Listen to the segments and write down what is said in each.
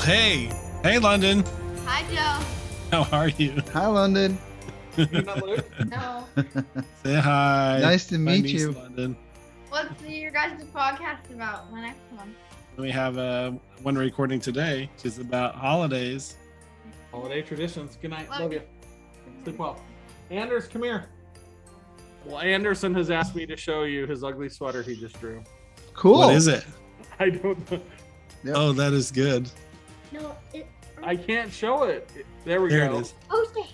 hey. Hey, London. Hi, Joe. How are you? Hi, London. You not Luke? No. Say hi. Nice to My meet niece, you. London. What's your guys' podcast about? My next one. We have one recording today, which is about holidays. Holiday traditions. Good night. Love Love you. you. Sleep well. Anders, come here. Well, Anderson has asked me to show you his ugly sweater he just drew. Cool. What is it? I don't know. Yep. Oh, that is good. No, I can't show it. There we Here go. it is. post it.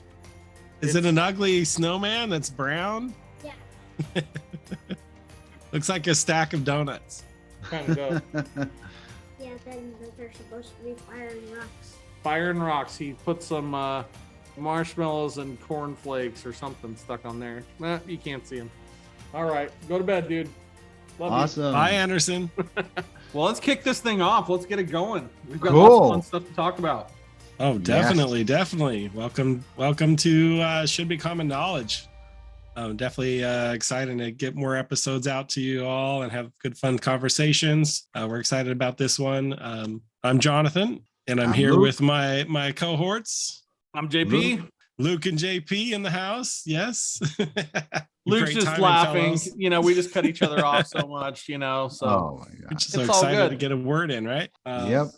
Is it an ugly snowman that's brown? Yeah. Looks like a stack of donuts. Kind of does. Yeah, then those are supposed to be fire and rocks. Fire and rocks. He put some marshmallows and cornflakes or something stuck on there. Nah, you can't see him. All right, go to bed, dude. Love Awesome. Bye, Anderson. you. Well, let's kick this thing off. Let's get it going. We've got Cool. lots of fun stuff to talk about. Oh, definitely. Welcome to Should Be Common Knowledge. Definitely excited to get more episodes out to you all and have good, fun conversations. We're excited about this one. I'm Jonathan, and I'm here Luke. with my cohorts, I'm JP. Luke and JP in the house. Yes. Luke's Great just timing, laughing. fellas. You know, we just cut each other off so much, you know. So Oh my We're god. just so It's all excited good. to get a word in, right? Yep.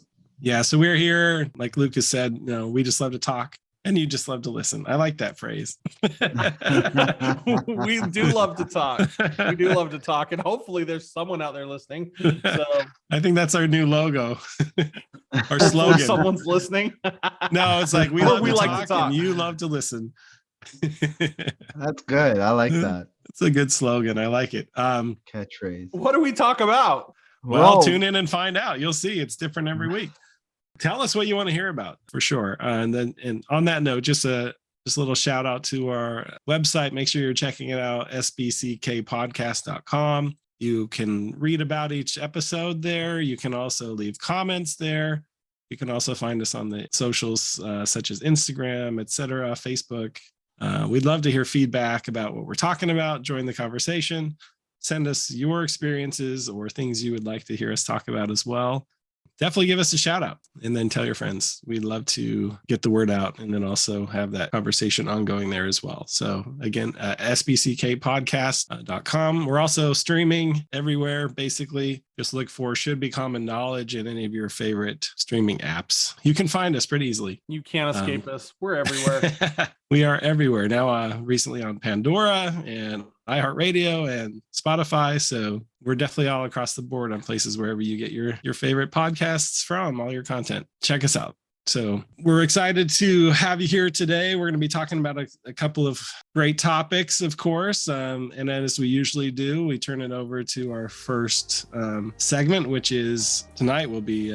Yeah, so we're here, like Lucas said, we just love to talk and you just love to listen. I like that phrase. we do love to talk. We do love to talk, and hopefully there's someone out there listening. So I think that's our new logo or slogan. someone's listening. No, it's like we Or love we to, like to talk talk. and you love to listen. That's good. I like that It's a good slogan. I like it. catchphrase. What do we talk about? Well, Whoa. tune in and find out. You'll see it's different every week. Tell us what you want to hear about for sure. And on that note, just a little shout out to our website. Make sure you're checking it out, sbckpodcast.com. You can read about each episode there. You can also leave comments there. You can also find us on the socials such as Instagram, etc., Facebook. We'd love to hear feedback about what we're talking about. Join the conversation. Send us your experiences or things you would like to hear us talk about as well. Definitely give us a shout out and then tell your friends. We'd love to get the word out and then also have that conversation ongoing there as well. So again, sbckpodcast.com. We're also streaming everywhere. Basically, just look for Should Be Common Knowledge in any of your favorite streaming apps. You can find us pretty easily. You can't escape us. We're everywhere. We are everywhere now. Recently on Pandora and iHeartRadio and Spotify. So we're definitely all across the board on places wherever you get your favorite podcasts from, all your content. Check us out. So we're excited to have you here today. We're going to be talking about a couple of great topics, of course. And as we usually do, we turn it over to our first segment, which is tonight will be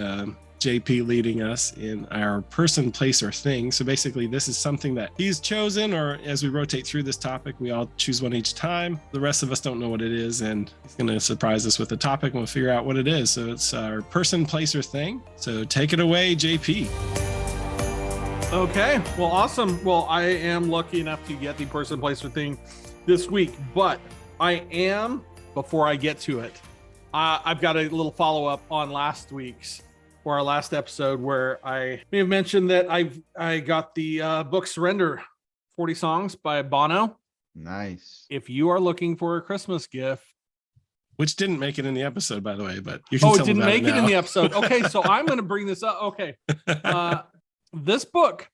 JP leading us in our person, place, or thing. So basically, this is something that he's chosen, or as we rotate through this topic, we all choose one each time. The rest of us don't know what it is, and he's going to surprise us with a topic, and we'll figure out what it is. So it's our person, place, or thing. So take it away, JP. Okay. Well, awesome. Well, I am lucky enough to get the person, place, or thing this week, but I am, before I get to it, I've got a little follow-up on last week's or our last episode where I may have mentioned that I got the book Surrender, 40 Songs by Bono. Nice. If you are looking for a Christmas gift, Which didn't make it in the episode, by the way, but you can oh, tell it didn't about make it in now. the episode. Okay, so I'm going to bring this up. Okay. This book,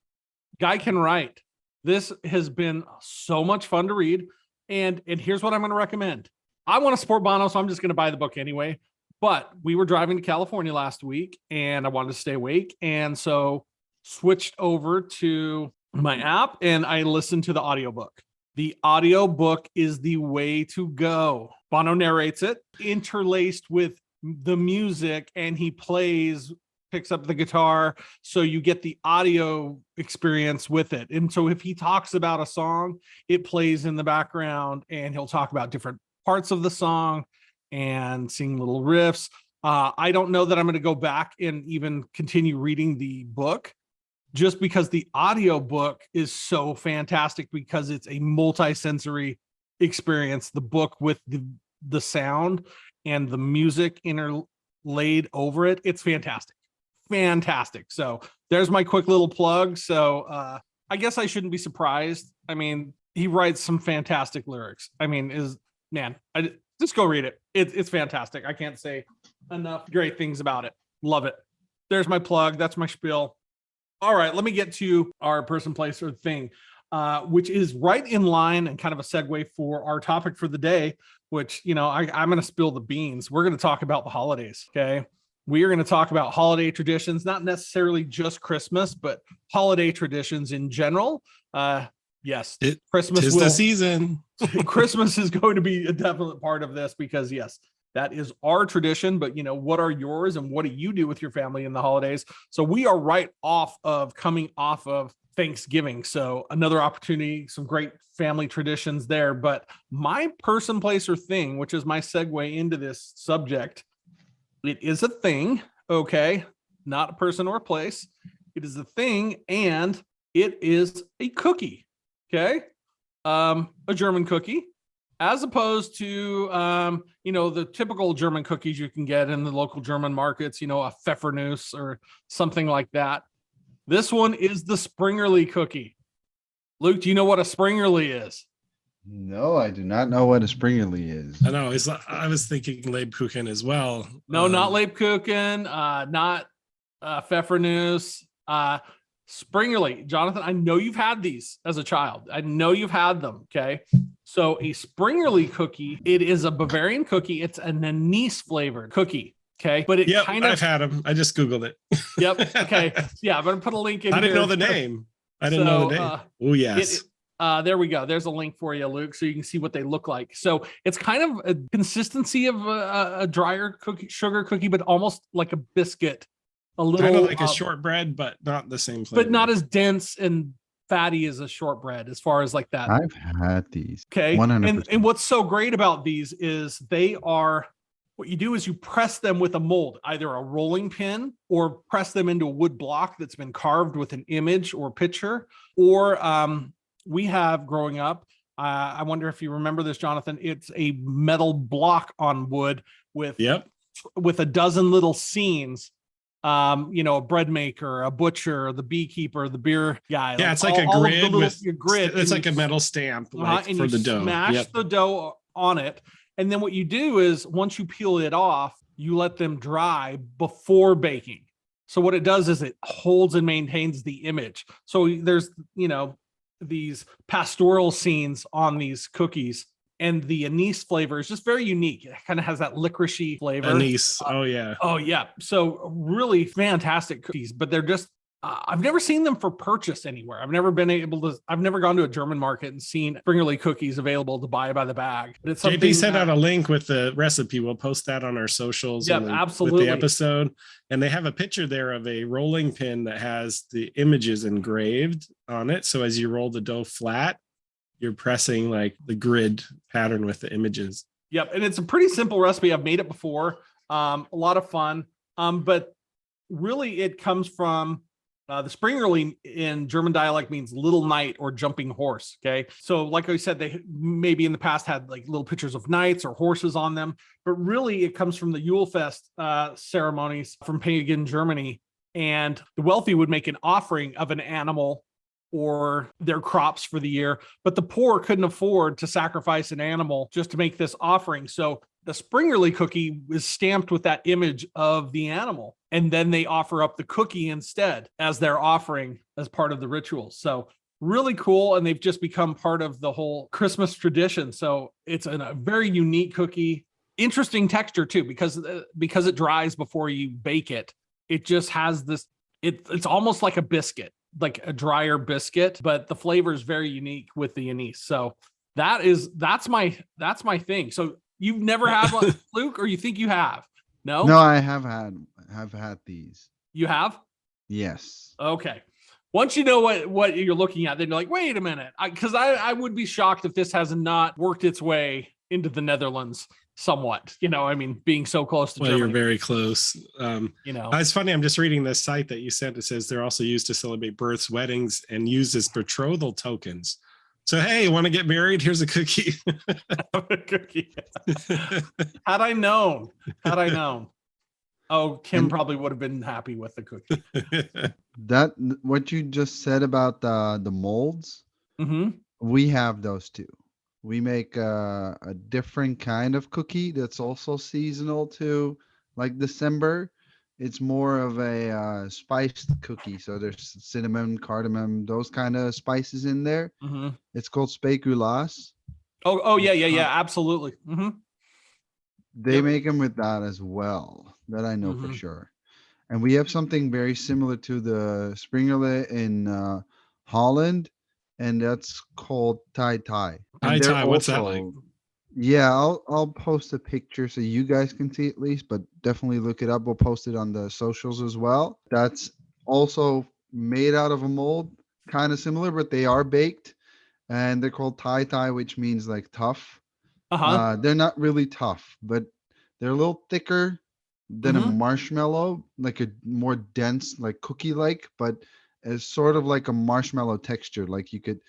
Guy Can Write. This has been so much fun to read. And here's what I'm going to recommend. I want to support Bono, so I'm just going to buy the book anyway. But we were driving to California last week and I wanted to stay awake. And so switched over to my app and I listened to the audiobook. The audiobook is the way to go. Bono narrates it, interlaced with the music, and he picks up the guitar. So you get the audio experience with it. And so if he talks about a song, it plays in the background and he'll talk about different parts of the song and sing little riffs. I don't know that I'm going to go back and even continue reading the book just because the audio book is so fantastic because it's a multi-sensory experience. The book with the sound and the music interlaid over it. It's fantastic. fantastic. So there's my quick little plug. So I guess I shouldn't be surprised. I mean, he writes some fantastic lyrics. I mean, just go read it. It's fantastic. I can't say enough great things about it. Love it. There's my plug. That's my spiel. All right, let me get to our person, place, or thing, which is right in line and kind of a segue for our topic for the day, which, I'm going to spill the beans. We're going to talk about the holidays, okay? We are going to talk about holiday traditions, not necessarily just Christmas, but holiday traditions in general. Yes, Christmas is the season. Christmas is going to be a definite part of this because, yes, that is our tradition. But, what are yours and what do you do with your family in the holidays? So we are coming off of Thanksgiving. So another opportunity, some great family traditions there. But my person, place, or thing, which is my segue into this subject, it is a thing, okay? Not a person or a place. It is a thing, and it is a cookie, okay? A German cookie, as opposed to, the typical German cookies you can get in the local German markets, a Pfeffernuss or something like that. This one is the Springerle cookie. Luke, do you know what a Springerle is? No, I do not know what a Springerle is. I know. I was thinking Lebkuchen as well. No, not Lebkuchen, not Pfeffernuss, Springerle. Jonathan, I know you've had these as a child. I know you've had them, okay? So a Springerle cookie, it is a Bavarian cookie. It's an anise flavored cookie, okay? But I've had them. I just Googled it. Yep, okay. Yeah, I'm going to put a link in I didn't here. know the name. I didn't know the name. Oh, yes. There we go. There's a link for you, Luke, so you can see what they look like. So it's kind of a consistency of a drier cookie, sugar cookie, but almost like a biscuit. A little kind of like a shortbread, but not the same flavor. But not as dense and fatty as a shortbread, as far as like that. I've had these. Okay. 100%. And what's so great about these is what you do is you press them with a mold, either a rolling pin or press them into a wood block that's been carved with an image or picture. Or we have growing up, I wonder if you remember this, Jonathan, it's a metal block on wood with a dozen little scenes. A bread maker, a butcher, the beekeeper, the beer guy. Yeah, it's like a grid it's like a metal stamp and for the dough. Smash the dough on it. And then what you do is once you peel it off, you let them dry before baking. So what it does is it holds and maintains the image. So there's, these pastoral scenes on these cookies. And the anise flavor is just very unique. It kind of has that licoricey flavor. Anise. Oh, yeah. So really fantastic cookies, but they're just, I've never seen them for purchase anywhere. I've never gone to a German market and seen Springerle cookies available to buy by the bag. But it's something JP sent out a link with the recipe. We'll post that on our socials. Yeah, absolutely. With the episode. And they have a picture there of a rolling pin that has the images engraved on it. So as you roll the dough flat, you're pressing like the grid pattern with the images. Yep. And it's a pretty simple recipe. I've made it before. A lot of fun. But really it comes from the Springerle in German dialect means little knight or jumping horse. Okay. So like I said, they maybe in the past had like little pictures of knights or horses on them, but really it comes from the Yule Fest ceremonies from pagan Germany. And the wealthy would make an offering of an animal or their crops for the year, but the poor couldn't afford to sacrifice an animal just to make this offering. So the Springerle cookie is stamped with that image of the animal, and then they offer up the cookie instead as their offering as part of the ritual. So really cool, and they've just become part of the whole Christmas tradition. So it's a very unique cookie, interesting texture too, because it dries before you bake it. It just has this. It's almost like a biscuit, like a drier biscuit, but the flavor is very unique with the anise. So that's my thing. So you've never had one, Luke, or you think you have? No, I have had these. You have? Yes. Okay. Once you know what you're looking at, then you're like, wait a minute, because I would be shocked if this has not worked its way into the Netherlands somewhat, being so close to Germany. You're very close. It's funny. I'm just reading this site that you sent. It says they're also used to celebrate births, weddings, and used as betrothal tokens. So, hey, want to get married? Here's a cookie. A cookie. Had I known. Oh, Kim And- probably would have been happy with the cookie. That what you just said about the molds, Mm-hmm. we have those too. We make a different kind of cookie that's also seasonal to like December. It's more of a spiced cookie. So there's cinnamon, cardamom, those kind of spices in there. Mm-hmm. It's called spéculoos. Oh, yeah, absolutely. Mm-hmm. They Yep. make them with that as well. That I know for Mhm. sure. And we have something very similar to the Springerle in Holland, and that's called Tai Tai. Thai And they're Thai, what's that like? also, yeah, I'll post a picture so you guys can see at least, but definitely look it up. We'll post it on the socials as well. That's also made out of a mold, kind of similar, but they are baked, and they're called Tai Tai, which means like tough. Uh-huh. They're not really tough, but they're a little thicker than a Mhm. marshmallow, like a more dense, like cookie-like, but it's sort of like a marshmallow texture. Like you could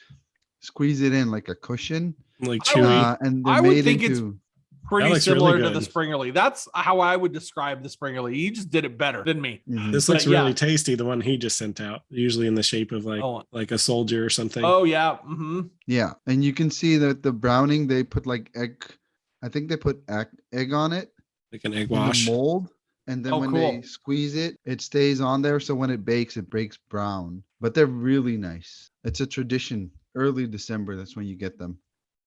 squeeze it in like a cushion, Like I would- chewy. and they're I would made think it's into. pretty looks really similar to the good. Springerle. That's how I would describe the Springerle. You just did it better than me. Mhm. This But looks really yeah. tasty. The one he just sent out, usually in the shape of Oh. like a soldier or something. Oh yeah. Mm-hmm. Yeah, and you can see that the browning they put like egg. I think they put egg on it Like an egg in the wash. mold, and then Oh, when cool. they squeeze it, it stays on there. So when it bakes, it breaks brown. But they're really nice. It's a tradition. Early December, that's when you get them.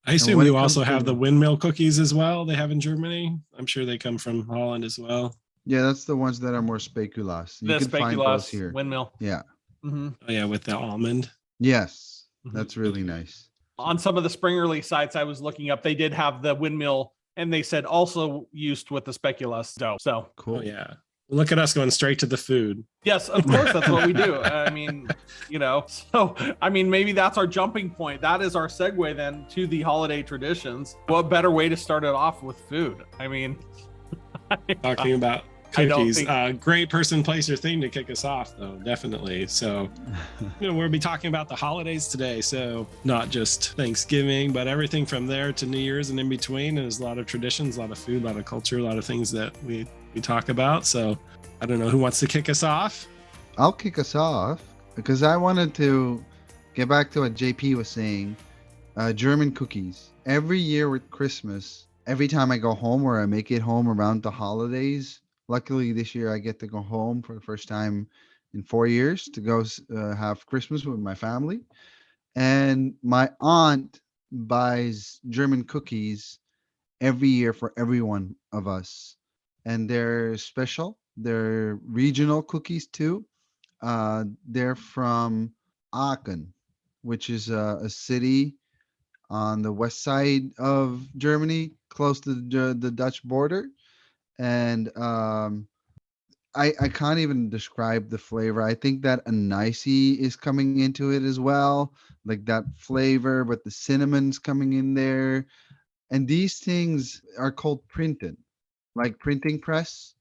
I assume when you it also comes have to- the windmill cookies as well. They have in Germany. I'm sure they come from Holland as well. Yeah, that's the ones that are more spéculoos. You The can find those spéculoos here. windmill. Yeah. Mm-hmm. Oh yeah, with the almond. Yes, Mhm. that's really nice. On some of the Springerle sites I was looking up, they did have the windmill, and they said also used with the spéculoos dough. So Cool. Oh yeah. Look at us going straight to the food. yes, of course, that's what we do. I mean, so I mean, maybe that's our jumping point. That is our segue then to the holiday traditions. What better way to start it off with food? I mean, Talking about I don't cookies. think- Great person, place, or thing to kick us off, though, definitely. So, we'll be talking about the holidays today. So, not just Thanksgiving, but everything from there to New Year's and in between. And there's a lot of traditions, a lot of food, a lot of culture, a lot of things that we talk about. So, I don't know who wants to kick us off. I'll kick us off because I wanted to get back to what JP was saying. German cookies. Every year with Christmas, every time I go home or I make it home around the holidays, luckily this year I get to go home for the first time in 4 years to go have Christmas with my family. And my aunt buys German cookies every year for every one of us. And they're special. They're regional cookies too. They're from Aachen, which is a city on the west side of Germany, close to the Dutch border. And I can't even describe the flavor. I think that anise is coming into it as well, like that flavor, but the cinnamon's coming in there. And these things are called Printen, like printing press.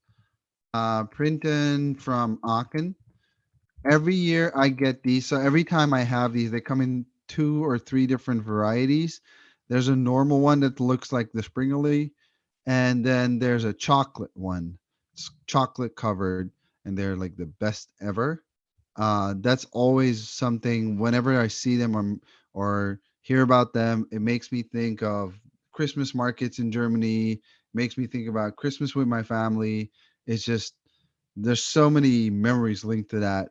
Printen from Aachen. Every year I get these. So every time I have these, they come in 2 or 3 different varieties. There's a normal one that looks like the Springerle, and then there's a chocolate one. It's chocolate covered, and they're like the best ever. That's always something whenever I see them or hear about them, it makes me think of Christmas markets in Germany, makes me think about Christmas with my family. It's just there's so many memories linked to that.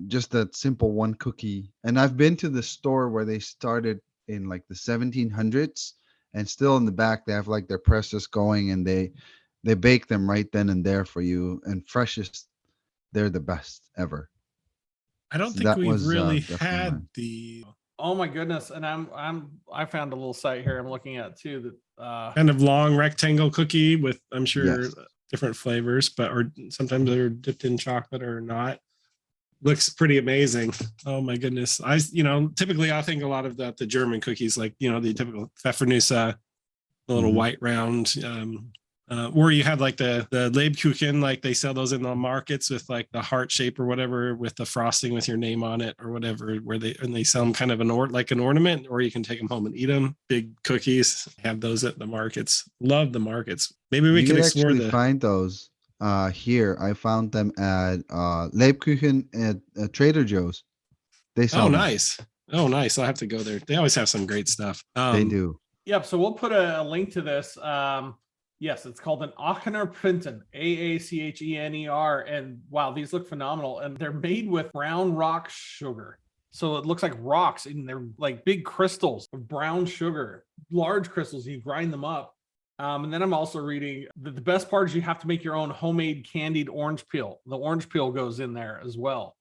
Just that simple one cookie. And I've been to the store where they started in like the 1700s, and still in the back they have like their presses going, and they bake them right then and there for you. And freshest, they're the best ever. I don't So think that we've was, really definitely had mine. the oh my goodness, and I found a little site here I'm looking at too that kind of long rectangle cookie with, I'm sure, Yes. different flavors, but or sometimes they're dipped in chocolate or not. Looks pretty amazing. Oh my goodness. Typically I think a lot of the German cookies, like, the typical Pfeffernusse, the little Mhm. white round, or you have like the Lebkuchen, like they sell those in the markets with like the heart shape or whatever with the frosting with your name on it or whatever, where they sell them kind of like an ornament, or you can take them home and eat them. Big cookies, have those at the markets. Love the markets. Maybe we You could could explore actually find those here. I found them at Lebkuchen at Trader Joe's. They sell Oh, them. nice. Oh, nice. I'll have to go there. They always have some great stuff. They do. Yep. So we'll put a link to this. Yes, it's called an Aachener Printen, Aachener. And wow, these look phenomenal. And they're made with brown rock sugar. So it looks like rocks, and they're like big crystals of brown sugar, large crystals. You grind them up. And then I'm also reading the best part is you have to make your own homemade candied orange peel. The orange peel goes in there as well.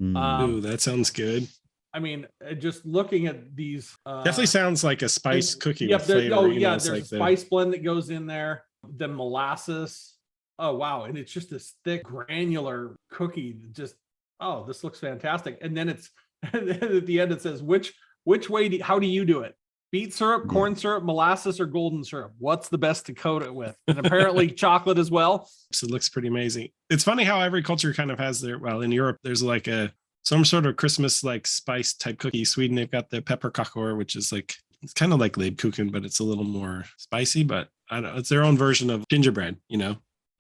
Ooh, that sounds good. I mean, just looking at these, Definitely sounds like a spice cookie Yep, with flavor. there's like a spice blend that goes in there. The molasses. Oh wow, and it's just this thick granular cookie. Just this looks fantastic. And then it's at the end it says which way how do you do it? Beet syrup, corn syrup, molasses, or golden syrup? What's the best to coat it with? And apparently chocolate as well. So it looks pretty amazing. It's funny how every culture kind of has their, well, in Europe, there's like some sort of Christmas like spice type cookie. Sweden, they've got the pepperkakor, which is like, it's kind of like Lebkuchen, but it's a little more spicy, but I don't know. It's their own version of gingerbread,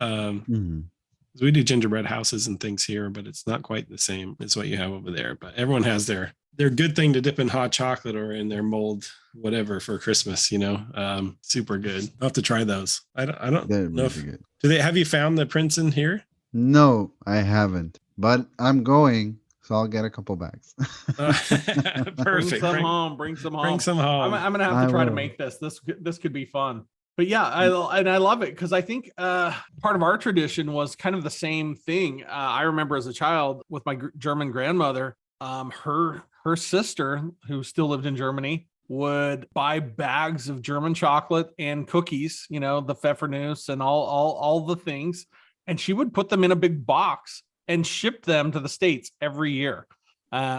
We do gingerbread houses and things here, but it's not quite the same as what you have over there. But everyone has their good thing to dip in hot chocolate or in their mold, whatever, for Christmas. Super good. I'll have to try those. I don't They're know. really good. Have you found the prints in here? No, I haven't. But I'm going, so I'll get a couple bags. Perfect. Bring some home. Bring some home. I'm gonna have to try to make this. This could be fun. But yeah, I love it because I think part of our tradition was kind of the same thing. I remember as a child with my German grandmother, her sister, who still lived in Germany, would buy bags of German chocolate and cookies, the Pfeffernuss and all the things, and she would put them in a big box and ship them to the States every year.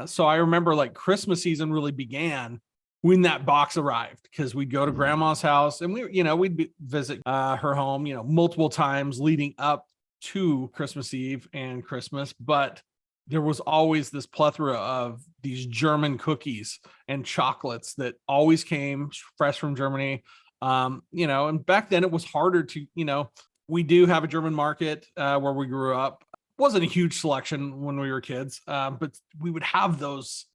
So I remember like Christmas season really began when that box arrived, because we'd go to grandma's house and we'd visit her home, multiple times leading up to Christmas Eve and Christmas. But there was always this plethora of these German cookies and chocolates that always came fresh from Germany. And back then it was harder to, we do have a German market where we grew up. Wasn't a huge selection when we were kids, but we would have those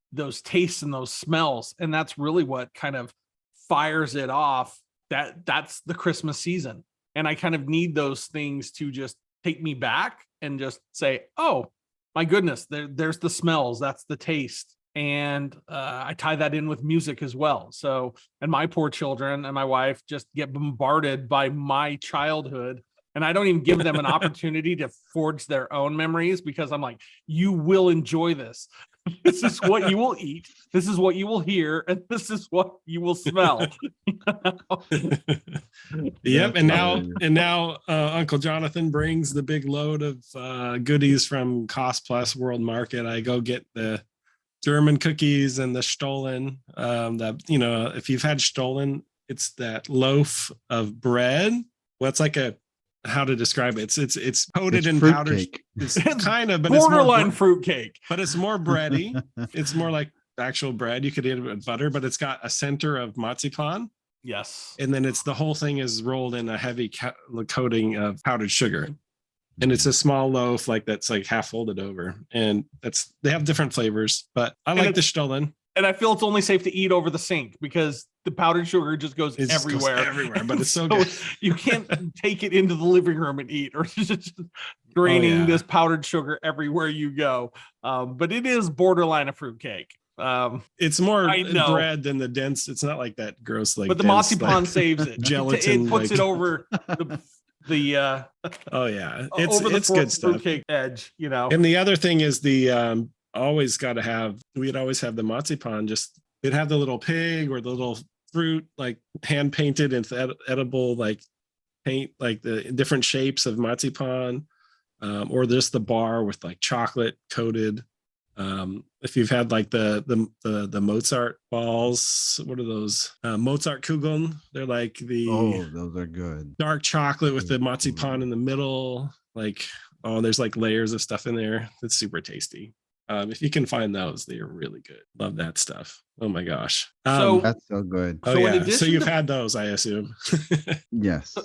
tastes and those smells, and that's really what kind of fires it off. That's the Christmas season, and I kind of need those things to just take me back and just say, oh my goodness, there's the smells, that's the taste. And I tie that in with music as well. So, and my poor children and my wife just get bombarded by my childhood, and I don't even give them an opportunity to forge their own memories, because I'm like, you will enjoy this. This is what you will eat. This is what you will hear. And this is what you will smell. Yep. And now Uncle Jonathan brings the big load of goodies from Cost Plus World Market. I go get the German cookies and the Stollen. If you've had Stollen, it's that loaf of bread. Well, it's like how to describe it. It's coated in powder. Cake. It's kind of, but borderline fruit cake. But it's more bready. It's more like actual bread. You could eat it with butter, but it's got a center of marzipan. Yes. And then the whole thing is rolled in a heavy coating of powdered sugar. And it's a small loaf that's like half folded over. And they have different flavors, but I like the Stollen. And I feel it's only safe to eat over the sink because the powdered sugar just goes everywhere. But it's so good. You can't take it into the living room and eat, or just draining this powdered sugar everywhere you go. But it is borderline a fruit cake. It's more bread than the dense. It's not like that gross, but the marzipan saves it. Gelatin. It puts it over the oh yeah, it's good stuff. Fruitcake edge, And the other thing is we'd always have the marzipan. We'd have the little pig or the little fruit like hand painted into edible like paint, like the different shapes of marzipan, or just the bar with like chocolate coated. If you've had like the Mozart balls, what are those? Mozart Kugeln. They're like those are good. Dark chocolate with the marzipan in the middle. There's like layers of stuff in there. It's super tasty. If you can find those, they are really good. Love that stuff. Oh my gosh. That's so good. So you've had those, I assume. Yes.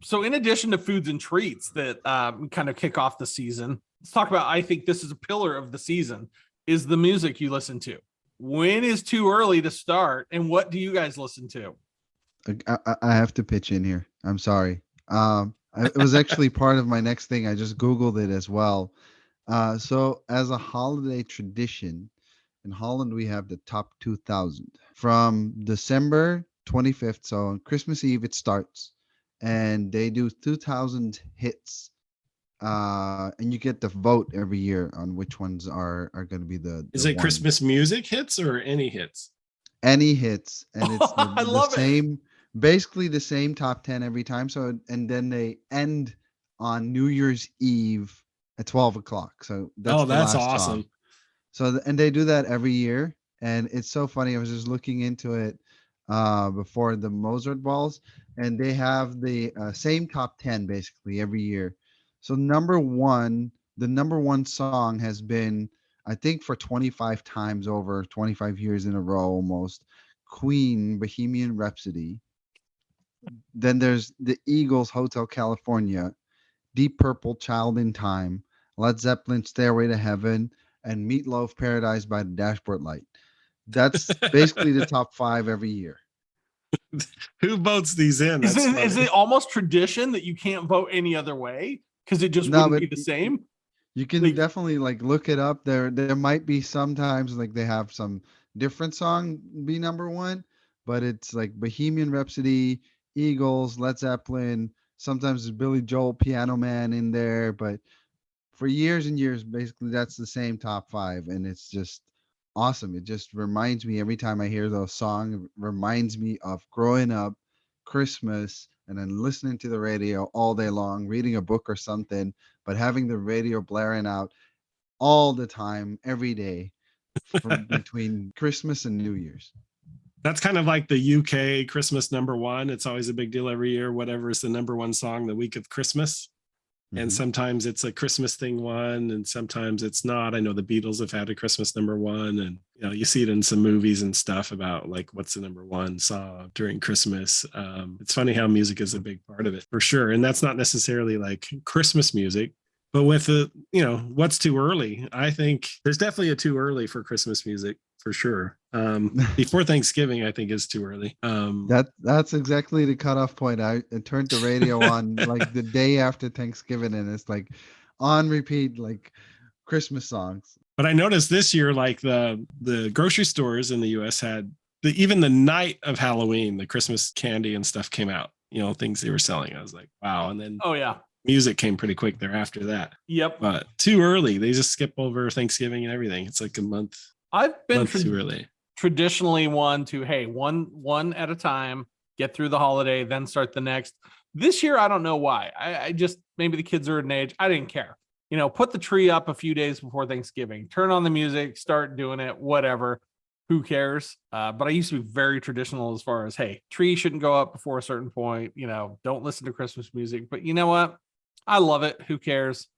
So in addition to foods and treats that kind of kick off the season, let's talk about, I think this is a pillar of the season, is the music you listen to. When is too early to start, and what do you guys listen to? I have to pitch in here. I'm sorry. It was actually part of my next thing. I just Googled it as well. So as a holiday tradition, in Holland, we have the top 2000 from December 25th. So on Christmas Eve, it starts, and they do 2000 hits. And you get to vote every year on which ones are going to be the Is it ones. Christmas music hits or any hits? Any hits, and it's I the love it. same, basically the same top 10 every time. So, and then they end on New Year's Eve at 12 o'clock. So that's the That's last awesome. song. So, and they do that every year, and it's so funny. I was just looking into it before the Mozart balls, and they have the same top 10 basically every year. So the number one song has been, I think, for 25 times over, 25 years in a row almost, Queen, Bohemian Rhapsody. Then there's the Eagles, Hotel California, Deep Purple, Child in Time, Led Zeppelin, Stairway to Heaven, and Meatloaf, Paradise by the Dashboard Light. That's basically the top 5 every year. Who votes these in? Is That's it, funny. is it almost tradition that you can't vote any other way because it just No, wouldn't be but the same? You can Like- definitely like look it up. There might be sometimes like they have some different song be number one, but it's like Bohemian Rhapsody, Eagles, Led Zeppelin. Sometimes there's Billy Joel, Piano Man in there, but for years and years, basically that's the same top 5, and it's just awesome. It just reminds me every time I hear those songs, it reminds me of growing up, Christmas, and then listening to the radio all day long, reading a book or something, but having the radio blaring out all the time, every day, from between Christmas and New Year's. That's kind of like the UK Christmas number one. It's always a big deal every year, whatever is the number one song the week of Christmas. And Mhm. sometimes it's a Christmas thing one, and sometimes it's not. I know the Beatles have had a Christmas number one, and you see it in some movies and stuff about like what's the number one song during Christmas. It's funny how music is a big part of it for sure, and that's not necessarily like Christmas music. But with the, what's too early? I think there's definitely a too early for Christmas music for sure. Before Thanksgiving, I think is too early. That's exactly the cutoff point. I turned the radio on like the day after Thanksgiving, and it's like on repeat, like Christmas songs. But I noticed this year, like the grocery stores in the U.S. had even the night of Halloween, the Christmas candy and stuff came out. Things they were selling. I was like, wow. And then Oh yeah. music came pretty quick there after that. Yep. But too early. They just skip over Thanksgiving and everything. It's like a month. I've been too early. Traditionally one to, hey, one at a time, get through the holiday, then start the next. This year, I don't know why. I just, maybe the kids are at an age, I didn't care. Put the tree up a few days before Thanksgiving, turn on the music, start doing it, whatever. Who cares? But I used to be very traditional as far as, hey, tree shouldn't go up before a certain point. Don't listen to Christmas music. But you know what? I love it. Who cares?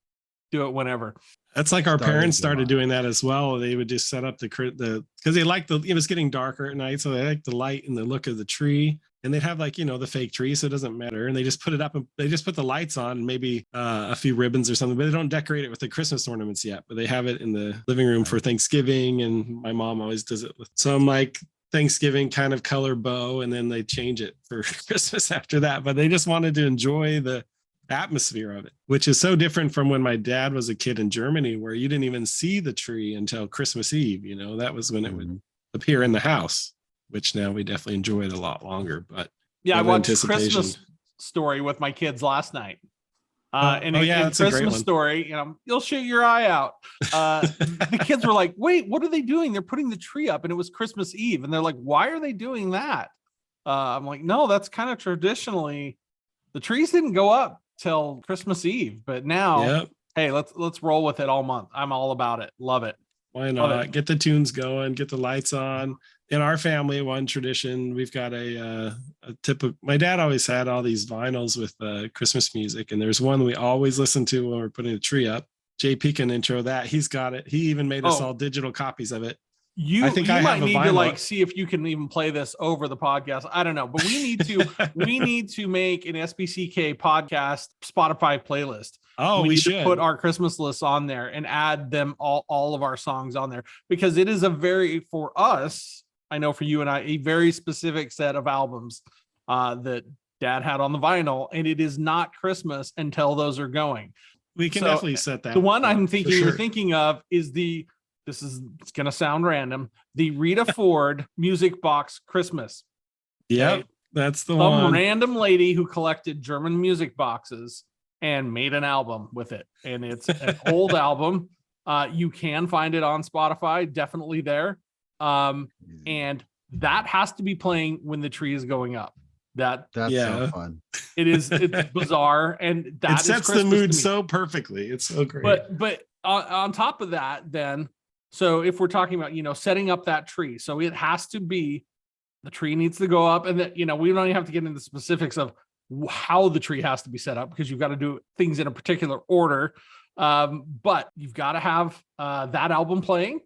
Do it whenever. That's like our parents started doing that as well. They would just set up the because they like it's getting darker at night, so they like the light and the look of the tree. And they'd have the fake tree, so it doesn't matter. And they just put it up and they just put the lights on, maybe a few ribbons or something, but they don't decorate it with the Christmas ornaments yet. But they have it in the living room for Thanksgiving, and my mom always does it with some like Thanksgiving kind of color bow, and then they change it for Christmas after that. But they just wanted to enjoy the atmosphere of it, which is so different from when my dad was a kid in Germany, where you didn't even see the tree until Christmas Eve. That was when it would appear in the house, which now we definitely enjoy it a lot longer. But yeah, I watched Christmas Story with my kids last night. In Christmas Story, you'll shoot your eye out. The kids were like, wait, what are they doing? They're putting the tree up, and it was Christmas Eve. And they're like, why are they doing that? I'm like, no, that's kind of traditionally, the trees didn't go up till Christmas Eve, but now, hey, let's roll with it all month. I'm all about it. Love it. Why not? Get the tunes going, get the lights on. In our family, one tradition, we've got a my dad always had all these vinyls with Christmas music, and there's one we always listen to when we're putting the tree up. JP can intro that. He's got it. He even made us all digital copies of it. You I think I might have a need to vinyl. like see if you can even play this over the podcast. I don't know, but we need to make an SBCK podcast Spotify playlist. Oh, we need to should put our Christmas lists on there and add them all of our songs on there, because it is a very, for us, I know for you and I, a very specific set of albums that Dad had on the vinyl, and it is not Christmas until those are going. We can So, definitely set that. The one up, I'm for thinking sure. you're thinking of is it's going to sound random, the Rita Ford Music Box Christmas. Yep, Okay? that's the Some one. random lady who collected German music boxes and made an album with it. And it's an old album. You can find it on Spotify, definitely there. And that has to be playing when the tree is going up. That's so fun. it's bizarre, and that it sets is Christmas the mood to me. so perfectly. It's so great. But on top of that, then, so if we're talking about, setting up that tree, so it has to be, the tree needs to go up, and that, we don't even have to get into the specifics of how the tree has to be set up, because you've got to do things in a particular order. But you've got to have that album playing,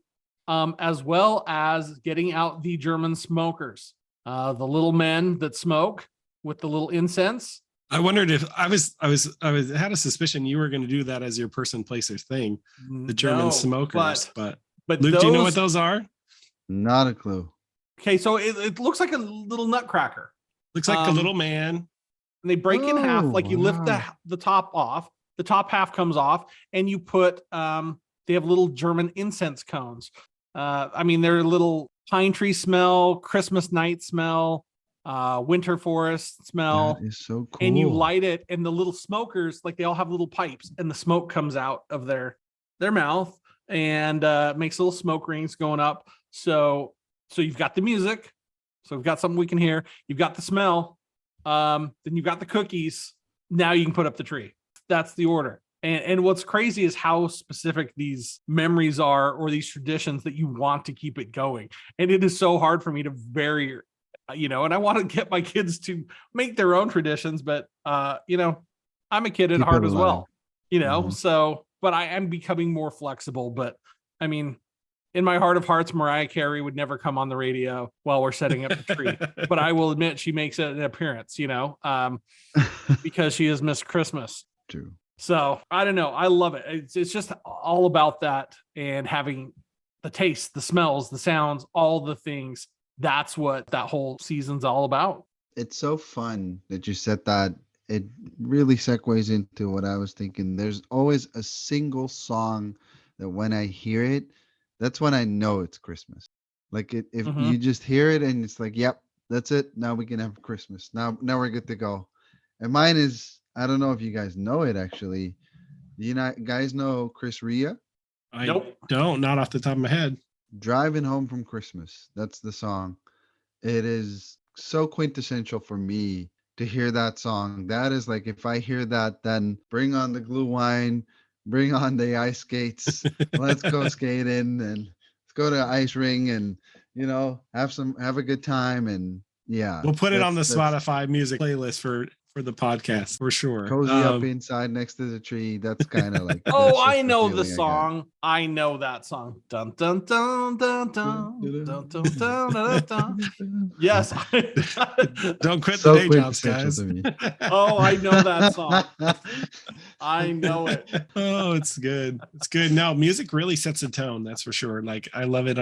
as well as getting out the German smokers, the little men that smoke with the little incense. I wondered if I had a suspicion you were going to do that as your person, place, or thing. The German smokers, but Luke, do you know what those are? Not a clue. Okay, so it looks like a little nutcracker. Looks like a little man. And they break in half, like you lift the top off, the top half comes off, and you put they have little German incense cones. They're a little pine tree smell, Christmas night smell, winter forest smell. That is so cool. And you light it, and the little smokers, like they all have little pipes, and the smoke comes out of their mouth and makes little smoke rings going up. So you've got the music, so we've got something we can hear. You've got the smell, then you've got the cookies. Now you can put up the tree. That's the order. And what's crazy is how specific these memories are, or these traditions, that you want to keep it going. And it is so hard for me to vary, and I want to get my kids to make their own traditions, but I'm a kid at heart as well, so, but I am becoming more flexible. But in my heart of hearts, Mariah Carey would never come on the radio while we're setting up the tree, but I will admit she makes an appearance, because she is Miss Christmas. True. So I don't know. I love it. It's just all about that, and having the taste, the smells, the sounds, all the things. That's what that whole season's all about. It's so fun that you said that. It really segues into what I was thinking. There's always a single song that when I hear it, that's when I know it's Christmas. Like if you just hear it and it's like, yep, that's it. Now we can have Christmas. Now we're good to go. And mine is, I don't know if you guys know it actually. Do you guys know Chris Ria? I don't, not off the top of my head. Driving Home from Christmas. That's the song. It is so quintessential for me to hear that song. That is like, if I hear that, then bring on the glue wine, bring on the ice skates. Let's go skating, and let's go to ice ring, and have a good time. And yeah, we'll put it on the Spotify music playlist for the podcast for sure. Cozy up inside next to the tree. That's kind of like. I know the song. I know that song. Dun dun dun dun dun dun dun dun dun dun. Yes. Don't quit the day jobs, guys. I know that song. I know it. Oh, it's good. It's good. No, music really sets a tone. That's for sure. Like, I love it.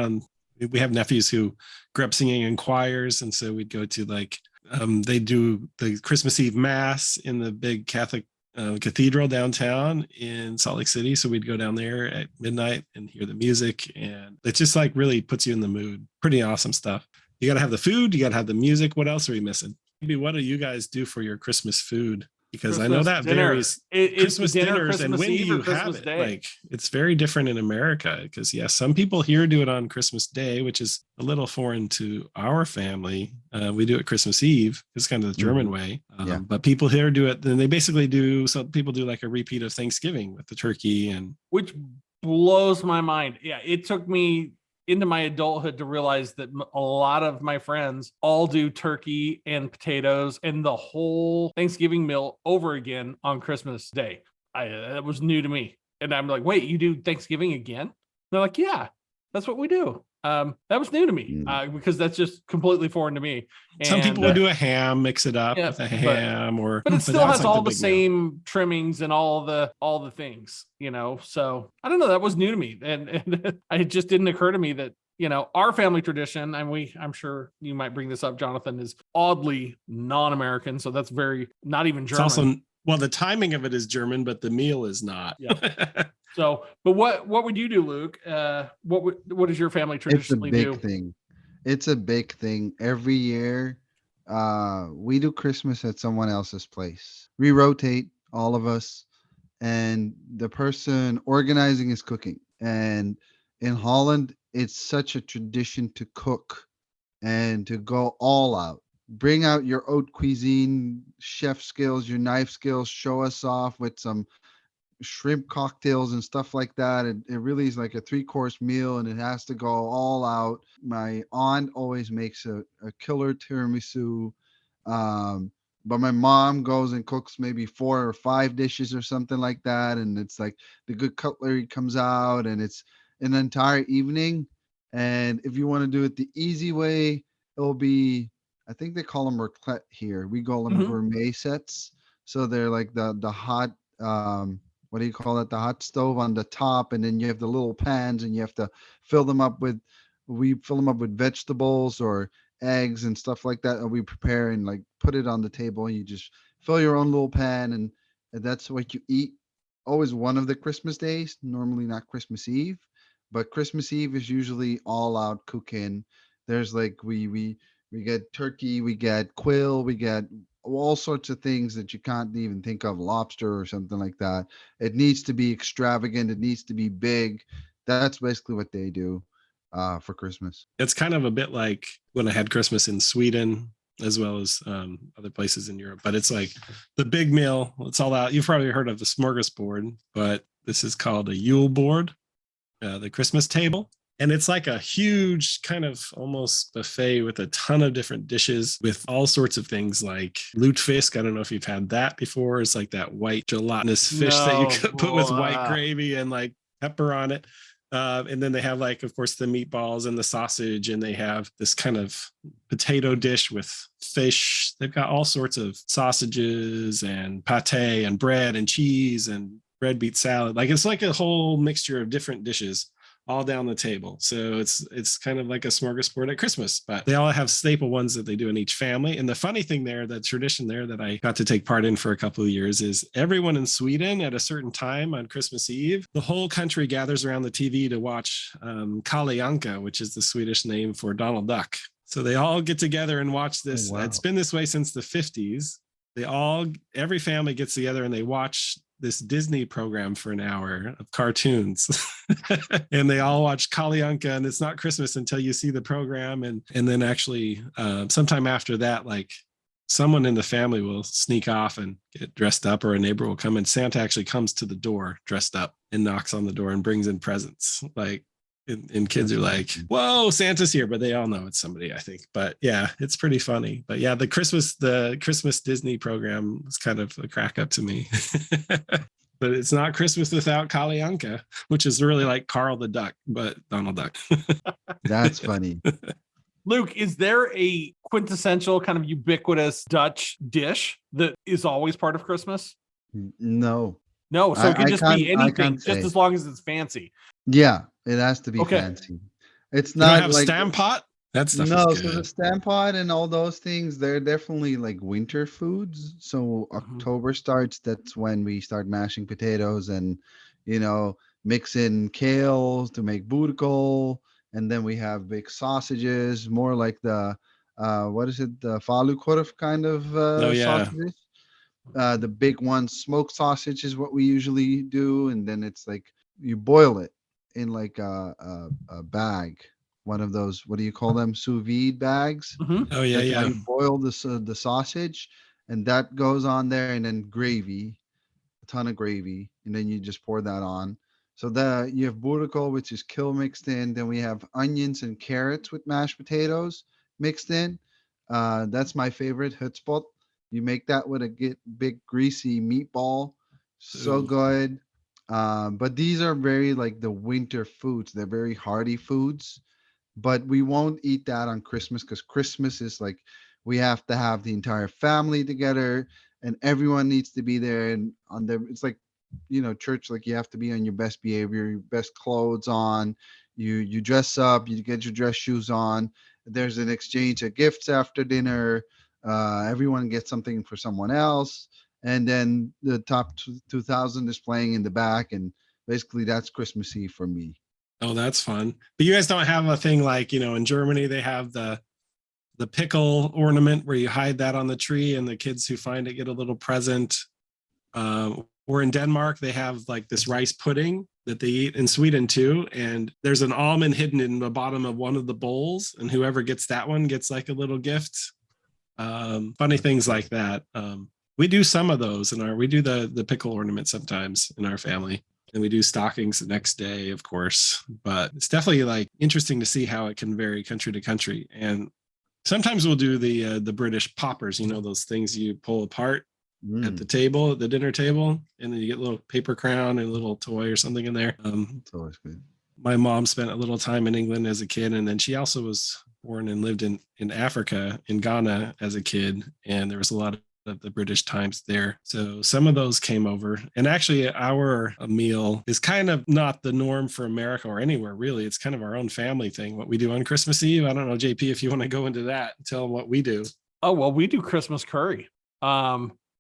We have nephews who grew up singing in choirs, and so we'd go to they do the Christmas Eve Mass in the big Catholic cathedral downtown in Salt Lake City. So we'd go down there at midnight and hear the music, and it just really puts you in the mood. Pretty awesome stuff. You got to have the food. You got to have the music. What else are we missing? Maybe what do you guys do for your Christmas food? Because Christmas I know that dinner varies. Christmas dinners, Christmas and when Eve do you have it? Day. It's very different in America, because some people here do it on Christmas Day, which is a little foreign to our family. We do it Christmas Eve. It's kind of the German way. But people here do it. Then they basically do. So people do like a repeat of Thanksgiving with the turkey, and which blows my mind. Yeah, it took me into my adulthood to realize that a lot of my friends all do turkey and potatoes and the whole Thanksgiving meal over again on Christmas Day. That was new to me. And I'm like, wait, you do Thanksgiving again? They're like, yeah, that's what we do. That was new to me because that's just completely foreign to me. Some people would do a ham, mix it up Yeah, with a ham, but it still that's has like all the big meal. same trimmings and all the things, so I don't know, that was new to me, and it just didn't occur to me that our family tradition, and I'm sure you might bring this up, Jonathan, is oddly non-American, so that's very not even German. It's also, well, the timing of it is German, but the meal is not. Yeah. So, but what would you do, Luke? What does your family traditionally do? It's a big thing. It's a big thing. Every year, we do Christmas at someone else's place. We rotate, all of us, and the person organizing is cooking. And in Holland, it's such a tradition to cook and to go all out. Bring out your haute cuisine, chef skills, your knife skills, show us off with some shrimp cocktails and stuff like that. It really is like a 3-course meal and it has to go all out. My aunt always makes a killer tiramisu. But my mom goes and cooks maybe 4 or 5 dishes or something like that. And it's like the good cutlery comes out and it's an entire evening. And if you want to do it the easy way, it'll be, I think they call them raclette here. We call them gourmet sets. So they're like the hot, what do you call it? The hot stove on the top, and then you have the little pans, and you have to fill them up with. We fill them up with vegetables or eggs and stuff like that. And we prepare and like put it on the table, and you just fill your own little pan, and that's what you eat. Always one of the Christmas days. Normally not Christmas Eve, but Christmas Eve is usually all out cooking. There's like we get turkey, we get quail, we get all sorts of things that you can't even think of, lobster or something like that. It needs to be extravagant. It needs to be big. That's basically what they do for Christmas. It's kind of a bit like when I had Christmas in Sweden, as well as other places in Europe. But it's like the big meal. It's all out. You've probably heard of the smorgasbord, but this is called a Yule board, the Christmas table. And it's like a huge kind of almost buffet with a ton of different dishes with all sorts of things like lutefisk. I don't know if you've had that before. It's like that white gelatinous fish that you could put with white gravy and like pepper on it. And then they have like, of course, the meatballs and the sausage, and they have this kind of potato dish with fish. They've got all sorts of sausages and pate and bread and cheese and red beet salad. Like it's like a whole mixture of different dishes all down the table. So it's kind of like a smorgasbord at Christmas, but they all have staple ones that they do in each family. And the funny thing there, the tradition there that I got to take part in for a couple of years, is everyone in Sweden at a certain time on Christmas Eve, the whole country gathers around the TV to watch Kalle Anka, which is the Swedish name for Donald Duck. So they all get together and watch this. Oh, wow. It's been this way since the 50s. Every family gets together and they watch this Disney program for an hour of cartoons. And they all watch Kalle Anka, and it's not Christmas until you see the program. And then actually sometime after that, like someone in the family will sneak off and get dressed up, or a neighbor will come, and Santa actually comes to the door dressed up and knocks on the door and brings in presents. Like, and kids are like, whoa, Santa's here, but they all know it's somebody, I think. But yeah, it's pretty funny. But yeah, the Christmas Disney program was kind of a crack up to me. But it's not Christmas without Kalle Anka, which is really like Carl the Duck, but Donald Duck. That's funny. Luke, is there a quintessential kind of ubiquitous Dutch dish that is always part of Christmas? No. So it can just be anything, just as long as it's fancy. Yeah, it has to be fancy. It's not have like Stampot. That's no. So the Stampot and all those things, they're definitely like winter foods. So October starts. That's when we start mashing potatoes and mix in kale to make boerkool, and then we have big sausages, more like the what is it, the falukorv kind of sausages. The big one, smoked sausage, is what we usually do, and then it's like you boil it in like a bag, one of those, what do you call them, sous vide bags? Oh yeah. You boil the sausage, and that goes on there, and then gravy, a ton of gravy, and then you just pour that on. So you have boerkool, which is kale mixed in. Then we have onions and carrots with mashed potatoes mixed in. That's my favorite, hutspot. You make that with a big greasy meatball. So good. But these are very like the winter foods. They're very hearty foods. but we won't eat that on Christmas because Christmas is like we have to have the entire family together and everyone needs to be there and on the it's like church, like you have to be on your best behavior, your best clothes on, you dress up, you get your dress shoes on, there's an exchange of gifts after dinner, everyone gets something for someone else, and then the top 2000 is playing in the back, and basically that's Christmas Eve for me. Oh, that's fun. But you guys don't have a thing like, in Germany, they have the pickle ornament where you hide that on the tree and the kids who find it get a little present. Or in Denmark, they have like this rice pudding that they eat, in Sweden too. And there's an almond hidden in the bottom of one of the bowls. And whoever gets that one gets like a little gift. Funny things like that. We do some of those we do the pickle ornament sometimes in our family. And we do stockings the next day, of course. But it's definitely like interesting to see how it can vary country to country. And sometimes we'll do the British poppers, those things you pull apart at the table, at the dinner table, and then you get a little paper crown and a little toy or something in there. It's always good. My mom spent a little time in England as a kid, and then she also was born and lived in Africa, in Ghana as a kid, and there was a lot of the British times there. So some of those came over. And actually our meal is kind of not the norm for America or anywhere really. It's kind of our own family thing, what we do on Christmas Eve. I don't know, JP, if you want to go into that and tell them what we do. Oh, well, we do Christmas curry.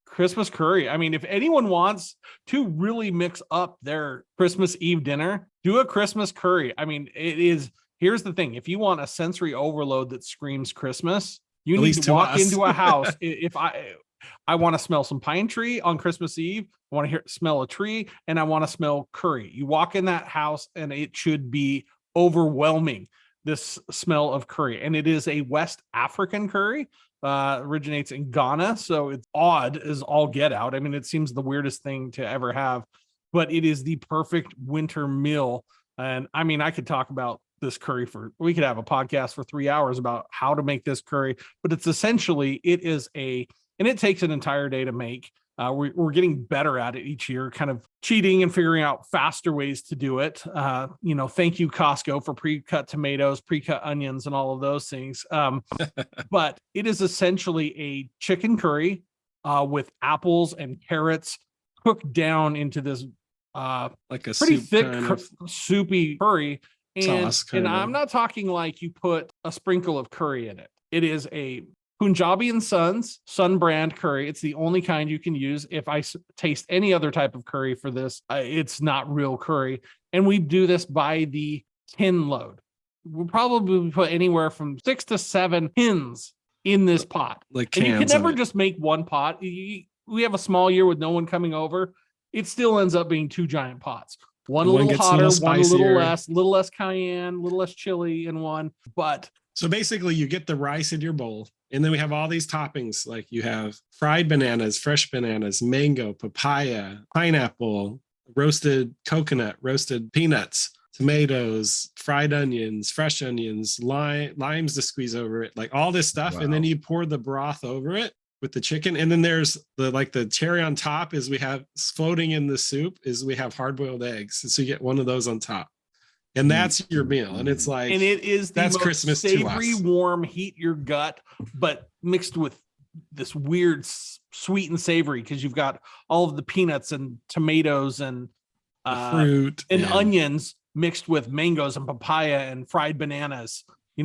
Christmas curry. I mean, if anyone wants to really mix up their Christmas Eve dinner, do a Christmas curry. I mean, here's the thing. If you want a sensory overload that screams Christmas, you need to walk into a house. If I want to smell some pine tree on Christmas Eve, I want to smell a tree, and I want to smell curry. You walk in that house and it should be overwhelming, this smell of curry. And it is a West African curry. Originates in Ghana, so it's odd as all get out. I mean, it seems the weirdest thing to ever have, but it is the perfect winter meal. And I mean, I could talk about this curry we could have a podcast for 3 hours about how to make this curry, but it's essentially, and it takes an entire day to make. We're getting better at it each year, kind of cheating and figuring out faster ways to do it. Thank you, Costco, for pre-cut tomatoes, pre-cut onions, and all of those things. But it is essentially a chicken curry with apples and carrots cooked down into this like a pretty soup thick, soupy curry. And I'm not talking like you put a sprinkle of curry in it. It is a Punjabi and Sons Sun brand curry. It's the only kind you can use. If I taste any other type of curry for this, it's not real curry. And we do this by the tin load. We'll probably put anywhere from 6 to 7 tins in this pot. Like and you can never just make one pot. We have a small year with no one coming over. It still ends up being 2 giant pots. One a little hotter, one a little less cayenne, a little less chili in one. But so basically you get the rice in your bowl, and then we have all these toppings. Like you have fried bananas, fresh bananas, mango, papaya, pineapple, roasted coconut, roasted peanuts, tomatoes, fried onions, fresh onions, limes to squeeze over it, like all this stuff. Wow. And then you pour the broth over it with the chicken. And then there's the cherry on top is we have floating in the soup is we have hard-boiled eggs. So you get one of those on top. And that's your meal. And it's like, and it is that's Christmas savory, warm, heat your gut, but mixed with this weird sweet and savory, because you've got all of the peanuts and tomatoes and fruit and onions mixed with mangoes and papaya and fried bananas,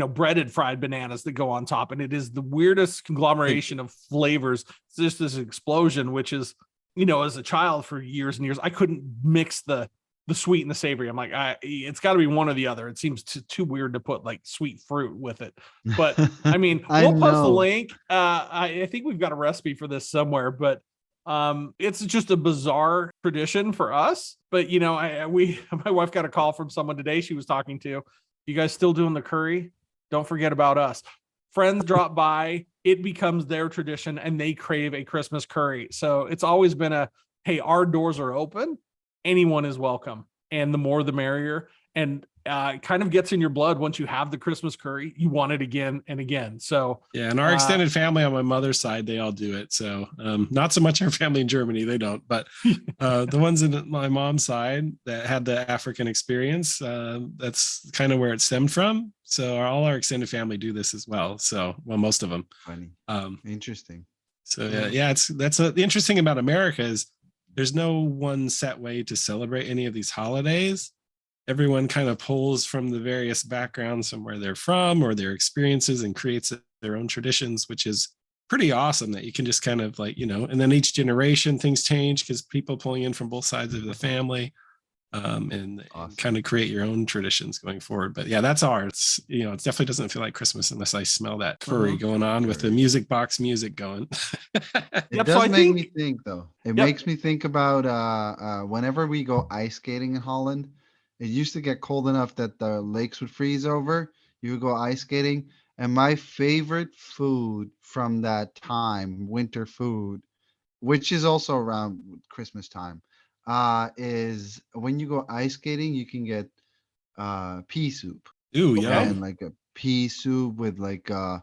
breaded fried bananas that go on top. And it is the weirdest conglomeration of flavors. It's just this explosion, which is, as a child for years and years, I couldn't mix the sweet and the savory. I'm like, it's got to be one or the other. It seems too weird to put like sweet fruit with it. But I mean, we'll post the link. I think we've got a recipe for this somewhere, but it's just a bizarre tradition for us. But my wife got a call from someone today she was talking to. You guys still doing the curry? Don't forget about us. Friends drop by, it becomes their tradition, and they crave a Christmas curry. So it's always been hey, our doors are open. Anyone is welcome, and the more the merrier. And it kind of gets in your blood. Once you have the Christmas curry, you want it again and again. So yeah, and our extended family on my mother's side, they all do it. So not so much our family in Germany, they don't, but the ones in my mom's side that had the African experience, that's kind of where it stemmed from. So all our extended family do this as well. So, well, most of them. Funny. Interesting. So yeah, the interesting about America is there's no one set way to celebrate any of these holidays. Everyone kind of pulls from the various backgrounds from where they're from or their experiences and creates their own traditions, which is pretty awesome that you can just kind of like, and then each generation things change because people pulling in from both sides of the family, and Awesome. kind of create your own traditions going forward. But yeah, that's ours. It definitely doesn't feel like Christmas unless I smell that curry going on with the music box music going. It does make me think though. It makes me think about whenever we go ice skating in Holland. It used to get cold enough that the lakes would freeze over. You would go ice skating. And my favorite food from that time, winter food, which is also around Christmas time, is when you go ice skating, you can get pea soup. Ooh, And yum. like a pea soup with like a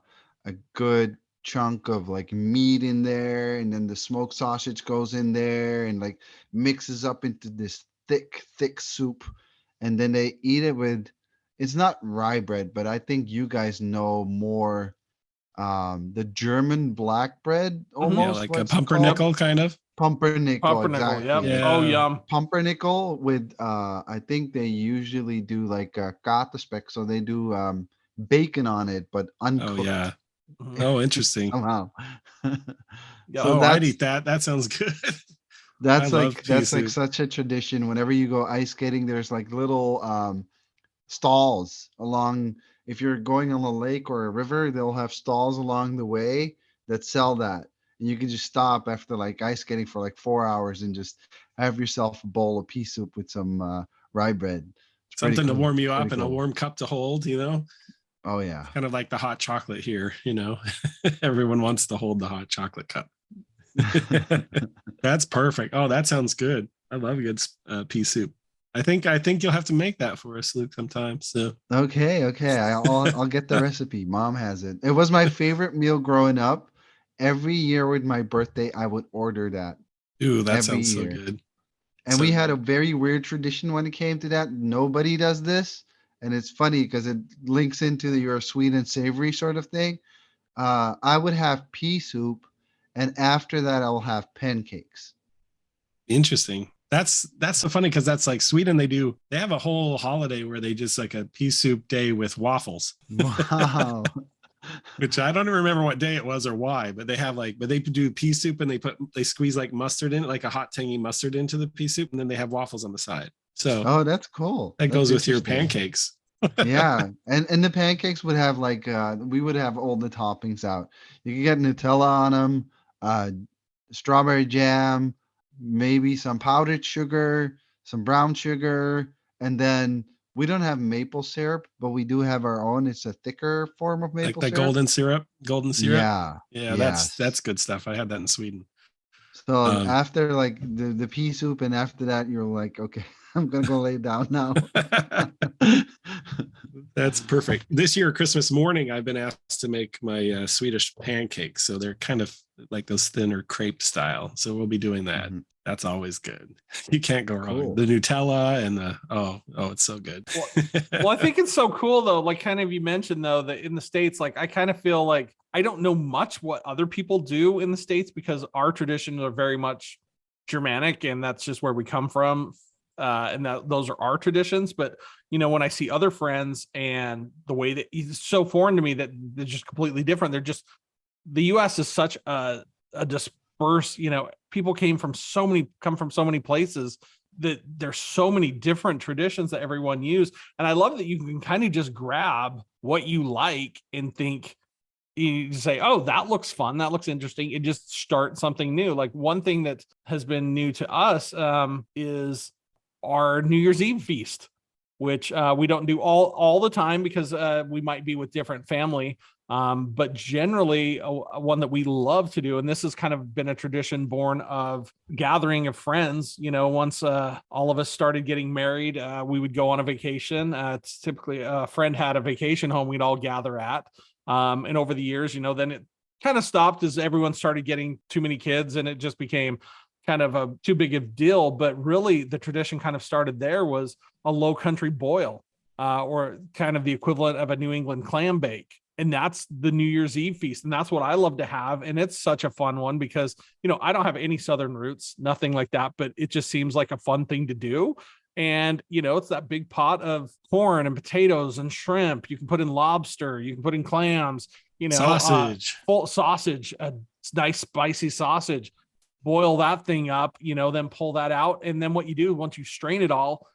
good chunk of like meat in there, and then the smoked sausage goes in there and like mixes up into this thick soup, and then they eat it with, it's not rye bread, but I think you guys know more, the German black bread Yeah, almost. like a What's it called? pumpernickel kind of. Pumpernickel, Pumpernickel. Yep. exactly. Yeah. Oh, yum. Pumpernickel with I think they usually do like a katerspek, so they do bacon on it, but uncooked. Oh yeah. Mhm. Oh, interesting. Somehow. Yeah. So Oh, I'd that's eat that. That sounds good. I that's love like pea that's like soup. such a tradition. Whenever you go ice skating, there's like little stalls along. If you're going on a lake or a river, they'll have stalls along the way that sell that. And you can just stop after like ice skating for like 4 hours and just have yourself a bowl of pea soup with some rye bread. It's pretty Something to cool. warm you Pretty up and a cool. warm cup to hold, Oh yeah. kind of like the hot chocolate here, everyone wants to hold the hot chocolate cup. That's perfect. Oh, that sounds good. I love a good pea soup. I think you'll have to make that for us, Luke, sometime. So Okay, I'll get the recipe. Mom has it. It was my favorite meal growing up. Every year with my birthday, I would order that ooh, that every sounds so year. good. And So we had a good. very weird tradition when it came to that. Nobody does this, and it's funny because it links into your sweet and savory sort of thing. I would have pea soup, and after that, I will have pancakes. Interesting. That's so funny because that's like Sweden. They have a whole holiday where they just like a pea soup day with waffles, Wow. which I don't even remember what day it was or why, but they do pea soup and they squeeze like mustard in it, like a hot tangy mustard into the pea soup, and then they have waffles on the side. So Oh, that's cool. that That's goes with your interesting. pancakes. Yeah, and the pancakes would have like we would have all the toppings out. You could get Nutella on them, strawberry jam, maybe some powdered sugar, some brown sugar, and then we don't have maple syrup, but we do have our own. It's a thicker form of Like maple the syrup. golden syrup. Yeah. Yeah, that's Yes. good stuff. I had that in Sweden. So Um, after like the pea soup, and after that, you're like, okay, I'm gonna go lay down now. That's perfect. This year, Christmas morning, I've been asked to make my Swedish pancakes. So they're kind of like those thinner crepe style. So we'll be doing that. Mhm. That's always good. You can't go wrong. Cool. The Nutella and it's so good. Well, I think it's so cool though. Like kind of you mentioned though that in the States, like I kind of feel like I don't know much what other people do in the States because our traditions are very much Germanic and that's just where we come from. And those are our traditions. But when I see other friends and the way that it's so foreign to me that they're just completely different. They're just the US is such a dispersed, people come from so many places that there's so many different traditions that everyone use. And I love that you can kind of just grab what you like and think, you say, oh, that looks fun. That looks interesting. And just start something new. Like one thing that has been new to us is our New Year's Eve feast, which we don't do all the time because we might be with different family. But generally one that we love to do, and this has kind of been a tradition born of gathering of friends, once all of us started getting married, we would go on a vacation. It's typically a friend had a vacation home we'd all gather at. And over the years, then it kind of stopped as everyone started getting too many kids and it just became kind of a too big of a deal. But really the tradition kind of started there was a low country boil, or kind of the equivalent of a New England clam bake. And that's the New Year's Eve feast. And that's what I love to have. And it's such a fun one because, I don't have any Southern roots, nothing like that, but it just seems like a fun thing to do. And, it's that big pot of corn and potatoes and shrimp. You can put in lobster, you can put in clams, sausage, full sausage, a nice spicy sausage, boil that thing up, then pull that out. And then what you do once you strain it all,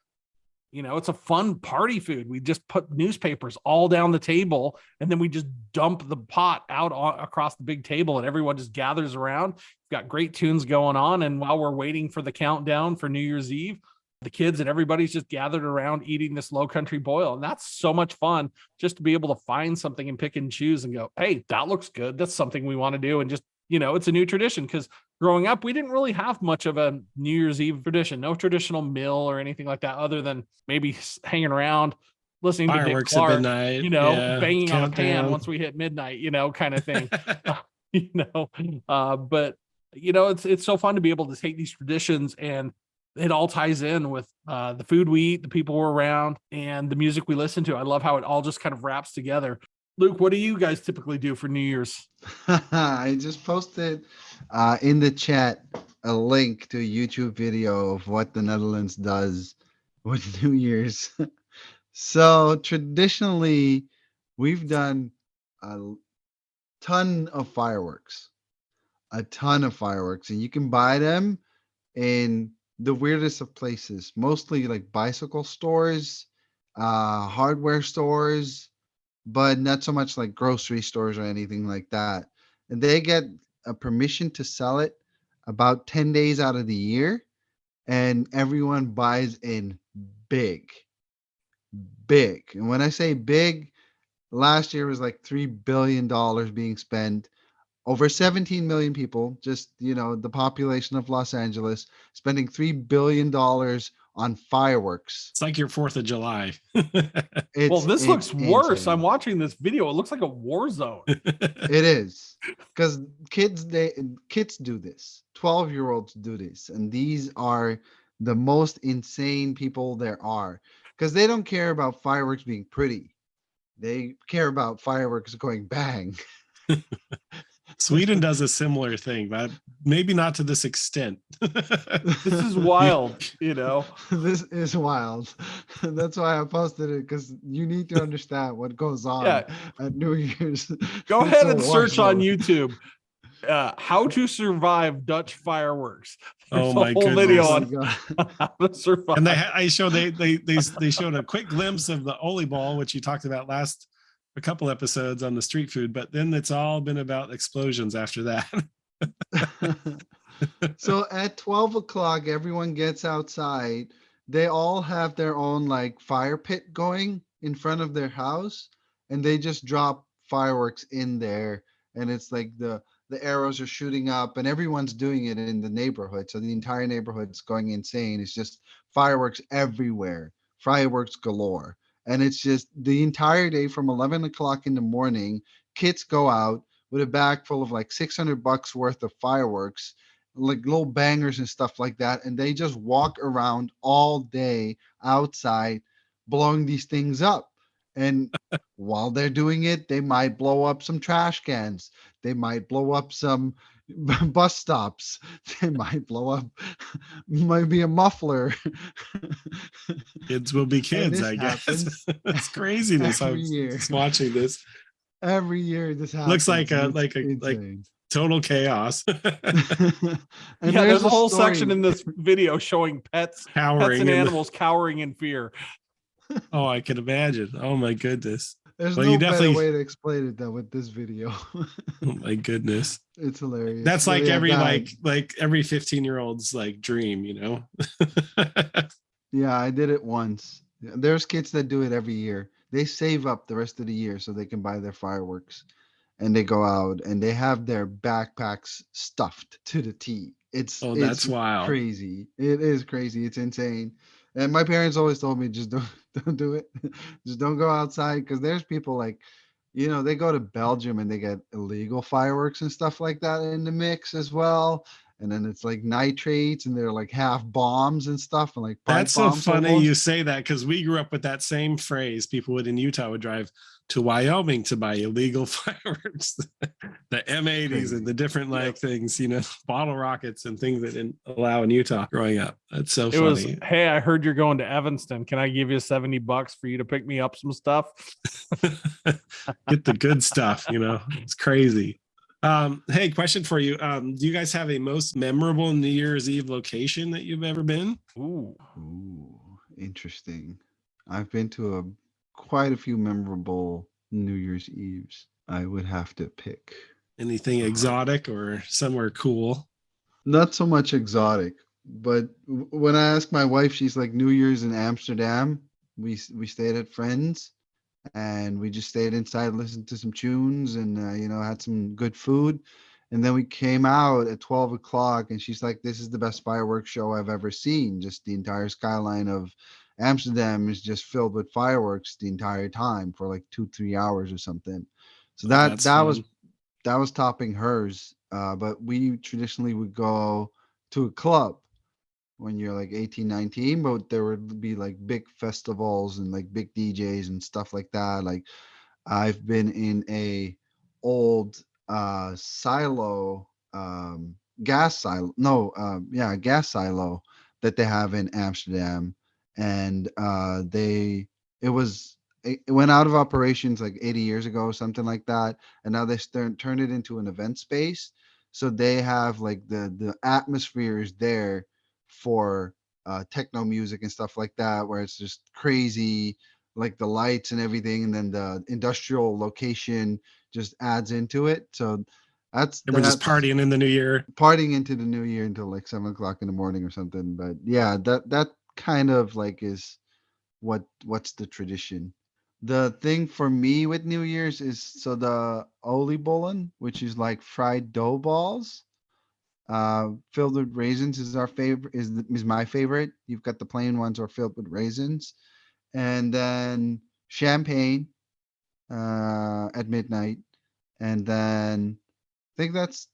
it's a fun party food. We just put newspapers all down the table and then we just dump the pot out across the big table and everyone just gathers around. We've got great tunes going on. And while we're waiting for the countdown for New Year's Eve, the kids and everybody's just gathered around eating this low country boil. And that's so much fun just to be able to find something and pick and choose and go, hey, that looks good. That's something we want to do. And just, it's a new tradition because growing up, we didn't really have much of a New Year's Eve tradition, no traditional meal or anything like that, other than maybe hanging around, listening fireworks to Dick Clark, at midnight, banging on a pan countdown. Once we hit midnight, kind of thing. But it's so fun to be able to take these traditions and it all ties in with the food we eat, the people we're around, and the music we listen to. I love how it all just kind of wraps together. Luke, what do you guys typically do for New Year's? I just posted in the chat a link to a YouTube video of what the Netherlands does with New Year's. So traditionally, we've done a ton of fireworks, and you can buy them in the weirdest of places, mostly like bicycle stores, hardware stores, but not so much like grocery stores or anything like that. And they get a permission to sell it about 10 days out of the year. And everyone buys in big, big. And when I say big, last year was like $3 billion being spent. Over 17 million people, just, the population of Los Angeles, spending $3 billion on fireworks. It's like your 4th of July. Well, this looks worse. Insane. I'm watching this video. It looks like a war zone. It is, because kids do this. 12-year-olds do this. And these are the most insane people there are, because they don't care about fireworks being pretty. They care about fireworks going bang. Sweden does a similar thing, but maybe not to this extent. This is wild, This is wild. That's why I posted it, because you need to understand what goes on at New Year's. Go ahead and search on YouTube how to survive Dutch fireworks. There's my whole goodness. video on how to survive. And they showed a quick glimpse of the Oliebollen, which you talked about a couple episodes on the street food, but then it's all been about explosions after that. So at 12 o'clock, everyone gets outside. They all have their own like fire pit going in front of their house, and they just drop fireworks in there. And it's like the arrows are shooting up, and everyone's doing it in the neighborhood. So the entire neighborhood's going insane. It's just fireworks everywhere, fireworks galore. And it's just the entire day from 11 o'clock in the morning, kids go out with a bag full of like $600 worth of fireworks, like little bangers and stuff like that. And they just walk around all day outside blowing these things up. And while they're doing it, they might blow up some trash cans. They might blow up some bus stops. They might blow up maybe a muffler. Kids will be kids, I guess. It's craziness. I'm just watching this. Every year this happens. Looks like total chaos. And there's a whole section in this video showing pets and animals cowering in fear. Oh, I can imagine. Oh my goodness. There's no better way to explain it than with this video. Oh my goodness. It's hilarious. That's like every like every 15-year-old's like dream, Yeah, I did it once. There's kids that do it every year. They save up the rest of the year so they can buy their fireworks, and they go out and they have their backpacks stuffed to the T. Oh, It's that's wild. crazy. It is crazy. It's insane. And my parents always told me just don't don't do it. Just don't go outside because there's people like, they go to Belgium and they get illegal fireworks and stuff like that in the mix as well. And then it's like nitrates and they're like half bombs and stuff and like pipe That's so bombs funny you almost. say that because we grew up with that same phrase. People would in Utah would drive to Wyoming to buy illegal fireworks, the M80s and Crazy. the different things, bottle rockets and things that didn't allow in Utah growing up. That's so It was, funny. hey, I heard you're going to Evanston. Can I give you $70 for you to pick me up some stuff? Get the good stuff, it's crazy. Hey, question for you. Do you guys have a most memorable New Year's Eve location that you've ever been? Ooh. Ooh, interesting. I've been to quite a few memorable New Year's Eves. I would have to pick. Anything exotic or somewhere cool? Not so much exotic, but when I ask my wife, she's like New Year's in Amsterdam. We stayed at friends, and we just stayed inside, listened to some tunes, and had some good food. And then we came out at 12 o'clock, and she's like, "This is the best fireworks show I've ever seen. Just the entire skyline of Amsterdam is just filled with fireworks the entire time for like 2-3 hours or something." So Oh, that that's that was fun. that was topping hers. But we traditionally would go to a club when you're like 18, 19, but there would be like big festivals and like big DJs and stuff like that. Like I've been in a old silo, gas silo, no, yeah, gas silo that they have in Amsterdam, and it was it went out of operations like 80 years ago or something like that, and now they turned it into an event space. So they have like the atmosphere is there for techno music and stuff like that, where it's just crazy, like the lights and everything, and then the industrial location just adds into it. So Everyone just that's partying in the new year. partying into the new year until like 7 o'clock in the morning or something. But yeah, that kind of like is what's the tradition. The thing for me with New Year's is so the oliebollen, which is like fried dough balls, filled with raisins is our favorite. Is my favorite. You've got the plain ones are filled with raisins, and then champagne at midnight, and then I think that's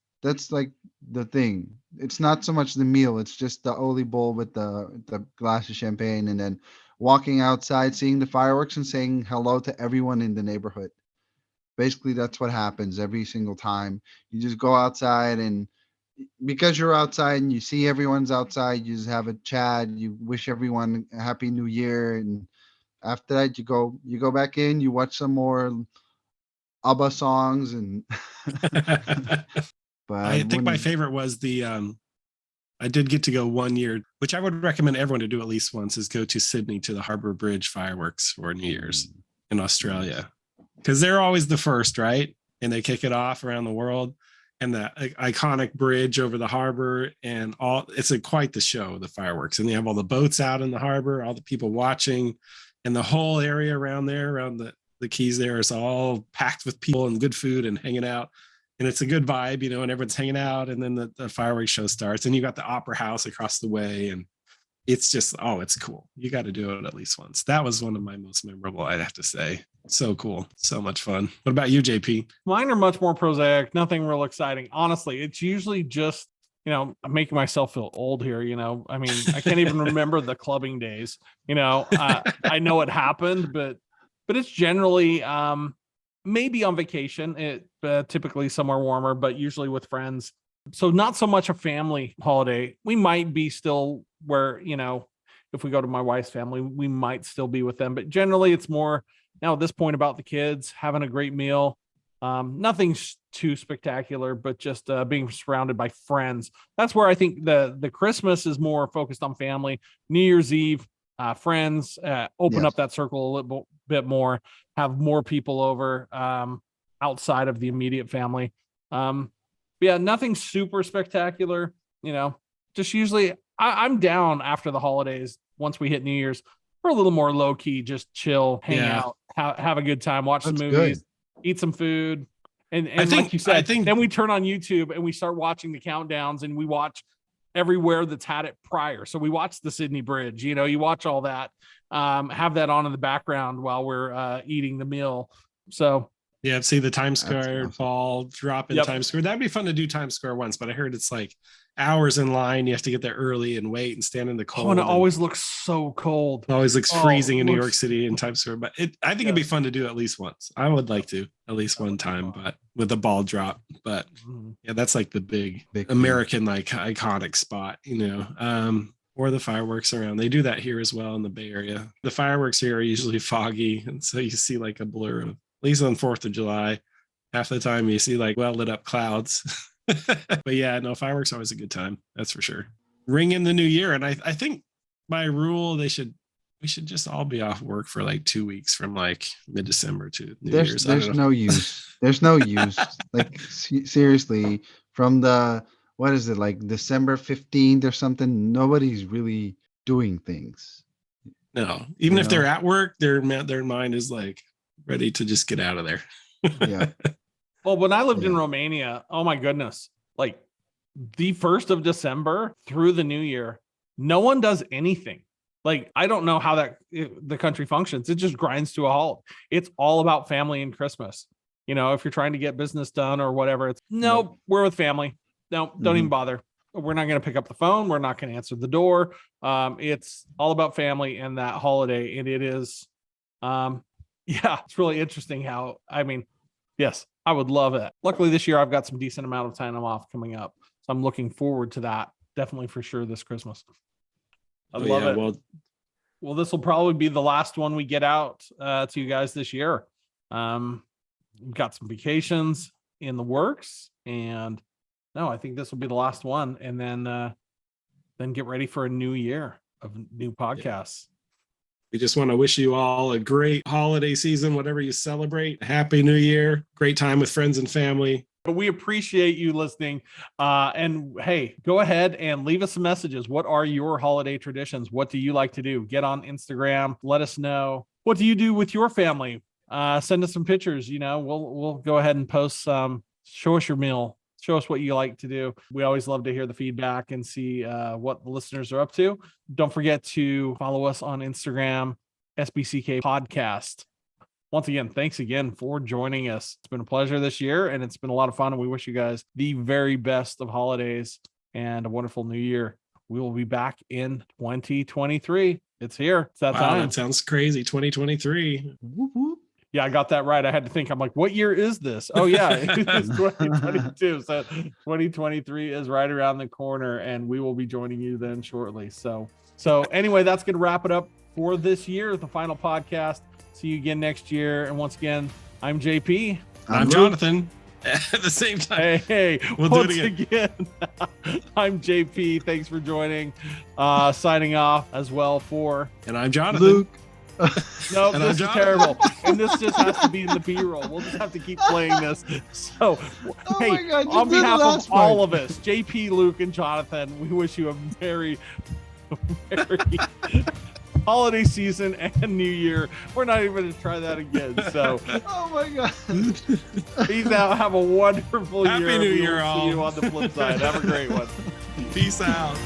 like the thing. It's not so much the meal; it's just the Oli bowl with the glass of champagne, and then walking outside, seeing the fireworks, and saying hello to everyone in the neighborhood. Basically, that's what happens every single time. You just go outside, and because you're outside and you see everyone's outside, you just have a chat. You wish everyone a happy new year, and after that, you go back in, you watch some more ABBA songs, and but I think my when favorite was I did get to go one year, which I would recommend everyone to do at least once, is go to Sydney to the Harbor Bridge fireworks for New Year's in nice. Australia. Because they're always the first, right? And they kick it off around the world. And the iconic bridge over the harbor and all, it's quite the show, the fireworks. And they have all the boats out in the harbor, all the people watching, and the whole area around there, around the keys there is all packed with people and good food and hanging out. And it's a good vibe, and everyone's hanging out. And then the fireworks show starts, and you got the opera house across the way. And it's just, oh, it's cool. You got to do it at least once. That was one of my most memorable, I'd have to say. So cool. So much fun. What about you, JP? Mine are much more prosaic, nothing real exciting. Honestly, it's usually just, I'm making myself feel old here. I mean, I can't even remember the clubbing days. I know it happened, but it's generally maybe on vacation. It typically somewhere warmer, but usually with friends. So not so much a family holiday. We might be still where, if we go to my wife's family, we might still be with them. But generally, it's more now at this point about the kids having a great meal. Nothing too spectacular, but just being surrounded by friends. That's where I think the Christmas is more focused on family. New Year's Eve, friends, open Yes. up that circle a little bit more, have more people over outside of the immediate family. Yeah, nothing super spectacular, just usually I'm down after the holidays. Once we hit New Year's, we're a little more low key, just chill, hang Yeah. out, have a good time, watch That's some good. movies, eat some food. And I think- like you said, I think- then we turn on YouTube and we start watching the countdowns, and we watch everywhere that's had it prior. So we watch the Sydney Bridge, you watch all that, have that on in the background while we're eating the meal. So Yeah, see the Times That's Square awesome. ball drop in Yep. Times Square. That'd be fun to do Times Square once, but I heard it's like hours in line. You have to get there early and wait and stand in the cold. and it and always looks so cold. it always looks Oh, freezing in New looks- York City in Times Square. But I think it'd be fun to do at least once. I would like to at least one time, but with a ball drop. But Mhm. yeah, that's like the big Big American like iconic spot, or the fireworks around. They do that here as well in the Bay Area. The fireworks here are usually foggy, and so you see like a blur of, at least on 4th of July. Half the time you see like well lit up clouds. But yeah, no, fireworks are always a good time. That's for sure. Ring in the new year. And I think by rule we should just all be off work for like 2 weeks from like mid-December to New Year's. There's no use. There's no use. Like seriously, from the what is it, like December 15th or something? Nobody's really doing things. No, even You if they're know? at work, their mind is like ready to just get out of there. Yeah. Well, when I lived in Yeah. Romania, oh my goodness, like the 1st of December through the new year, no one does anything. Like, I don't know how the country functions. It just grinds to a halt. It's all about family and Christmas. If you're trying to get business done or whatever, it's nope, we're with family. No, don't even bother. We're not going to pick up the phone. We're not going to answer the door. It's all about family and that holiday. And it is, it's really interesting how, yes, I would love it. Luckily this year I've got some decent amount of time off coming up. So I'm looking forward to that. Definitely for sure this Christmas. I love it. Well, this will probably be the last one we get out to you guys this year. We've got some vacations in the works, and no, I think this will be the last one. And then get ready for a new year of new podcasts. We just want to wish you all a great holiday season, whatever you celebrate. Happy New Year. Great time with friends and family. But we appreciate you listening. And hey, go ahead and leave us some messages. What are your holiday traditions? What do you like to do? Get on Instagram. Let us know. What do you do with your family? Send us some pictures. We'll go ahead and post some. Show us your meal. Show us what you like to do. We always love to hear the feedback and see what the listeners are up to. Don't forget to follow us on Instagram, SBCK Podcast. Once again, thanks again for joining us. It's been a pleasure this year, and it's been a lot of fun. And we wish you guys the very best of holidays and a wonderful new year. We will be back in 2023. It's here. It's that time. That sounds crazy. 2023. Whoop, whoop. Yeah, I got that right. I had to think. I'm like, what year is this? Oh, yeah, it's 2022. So 2023 is right around the corner, and we will be joining you then shortly. So anyway, that's going to wrap it up for this year, the final podcast. See you again next year. And once again, I'm JP. I'm Luke. Jonathan. At the same time. Hey, We'll do it once again, I'm JP. Thanks for joining. Signing off as well for... And I'm Jonathan. Luke. No, And this is I'm terrible. And this just has to be in the B-roll. We'll just have to keep playing this. So, Oh hey, my God, you on did the behalf of last all part. of us, JP, Luke, and Jonathan, we wish you a very holiday season and New Year. We're not even going to try that again. So, Oh my God. peace out. Have a wonderful Happy year. New We will Year, see all. you on the flip side. Have a great one. Peace out.